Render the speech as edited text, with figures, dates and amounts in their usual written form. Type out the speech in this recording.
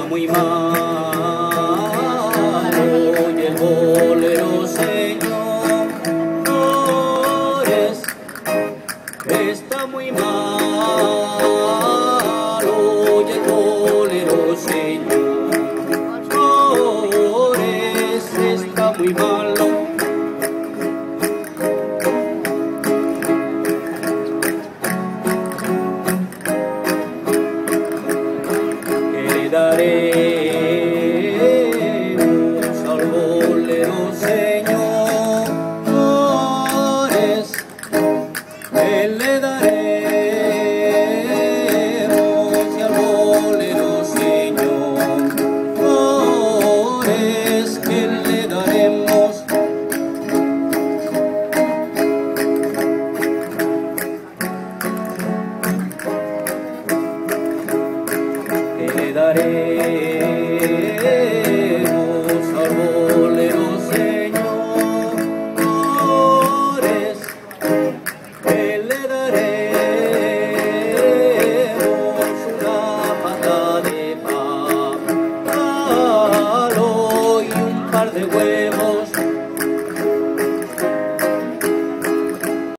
muy malo y el bolero, señores, está muy malo y el bolero, señores, está muy malo. Daremos al bolero, señores, que le daremos y al bolero, señores, que le daremos. Que le daremos